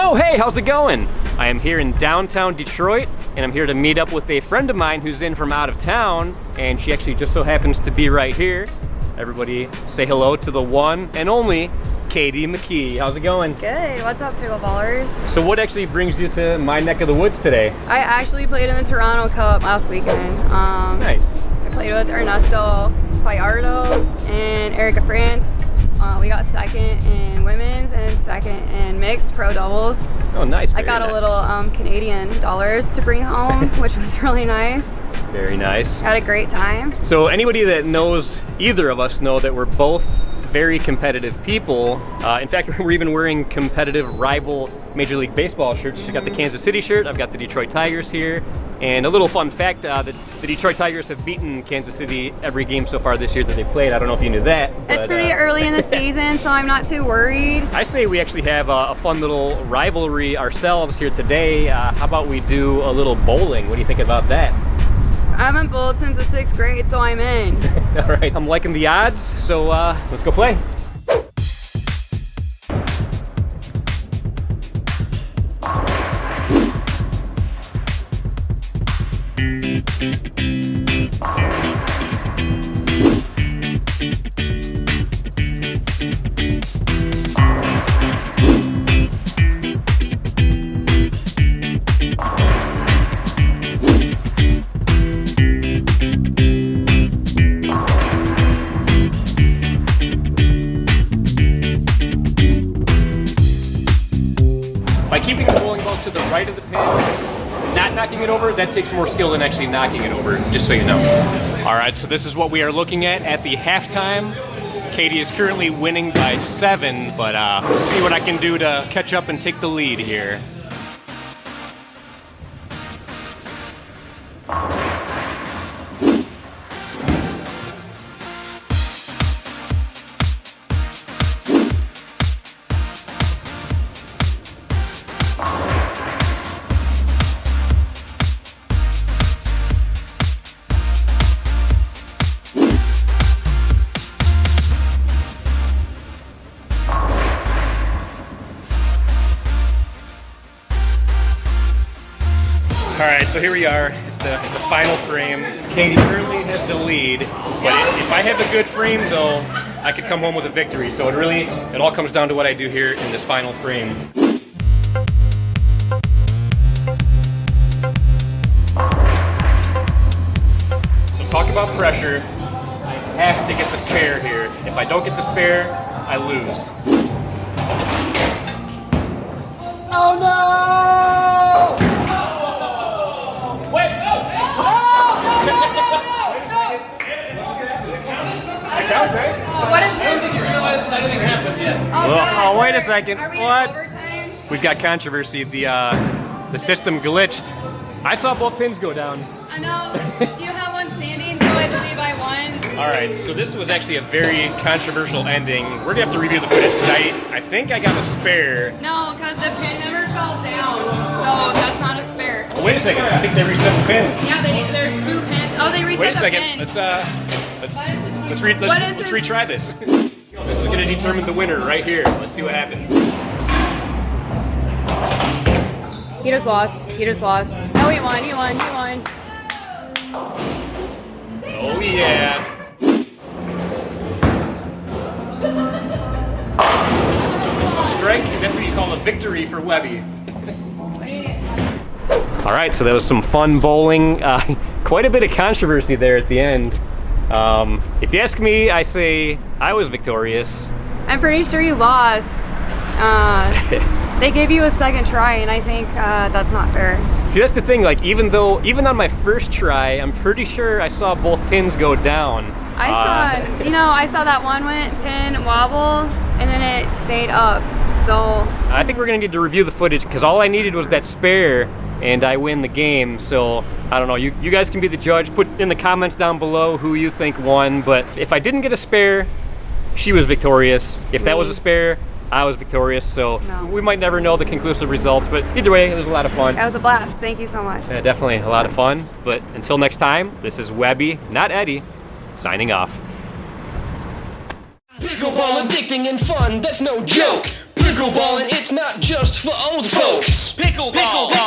Oh, hey, how's it going? I am here in downtown Detroit, and I'm here to meet up with a friend of mine who's in from out of town, and she actually just so happens to be right here. Everybody say hello to the one and only Katie McKee. How's it going? Good. What's up, pickleballers? So what actually brings you to my neck of the woods today? I actually played in the Toronto Cup last weekend. Nice. I played with Ernesto Fiardo and Erica France. We got second in women's and second in mixed pro doubles. Oh, nice. I got a little Canadian dollars to bring home, which was really nice. Very nice. Had a great time. So anybody that knows either of us know that we're both very competitive people. In fact, we're even wearing competitive rival Major League Baseball shirts. She got the Kansas City shirt, I've got the Detroit Tigers here. And a little fun fact, the Detroit Tigers have beaten Kansas City every game so far this year that they've played. I don't know if you knew that. It's pretty early in the season, so I'm not too worried. I say we actually have a fun little rivalry ourselves here today. How about we do a little bowling? What do you think about that? I haven't bowled since the 6th grade, so I'm in. All right, I'm liking the odds, so let's go play. By keeping the bowling ball to the right of the pin, not knocking it over, that takes more skill than actually knocking it over, just so you know. All right, so this is what we are looking at the halftime. Katie is currently winning by 7, but let's see what I can do to catch up and take the lead here. All right, so here we are. It's the final frame. Katie currently has the lead, but if I have a good frame, though, I could come home with a victory. So it all comes down to what I do here in this final frame. So talk about pressure. I have to get the spare here. If I don't get the spare, I lose. Oh no! Counts, right? What is this? I didn't realize anything happened yet. Oh, wait a second. Are we What? in overtime? We've got controversy. The system glitched. I saw both pins go down. I know. Do you have one standing? So I believe I won. All right, so this was actually a very controversial ending. We're gonna have to review the footage because I think I got a spare. No, because the pin never fell down, so that's not a spare. Oh, wait a second. I think they reset the pins. Yeah, there's 2 pins. Oh, they reset Wait a the second. pins. Let's this? retry this. This is gonna determine the winner right here. Let's see what happens. He just lost. He just lost. No, he won. He won. He won. Oh yeah. A strike. That's what you call a victory for Webby. All right, so that was some fun bowling. Quite a bit of controversy there at the end. If you ask me, I say I was victorious. I'm pretty sure you lost. They gave you a second try, and I think that's not fair. See, that's the thing. Like, even on my first try, I'm pretty sure I saw both pins go down. I saw that one pin wobble, and then it stayed up. So I think we're gonna need to review the footage because all I needed was that spare, and I win the game. So I don't know. You guys can be the judge. Put in the comments down below who you think won. But if I didn't get a spare, she was victorious. If that was a spare, I was victorious. So we might never know the conclusive results. But either way, it was a lot of fun. that was a blast. Thank you so much. Yeah, definitely a lot of fun. But until next time, this is Webby, not Eddie, signing off. Pickleball addicting and fun, that's no joke. Pickleball, and it's not just for old folks. Pickleball.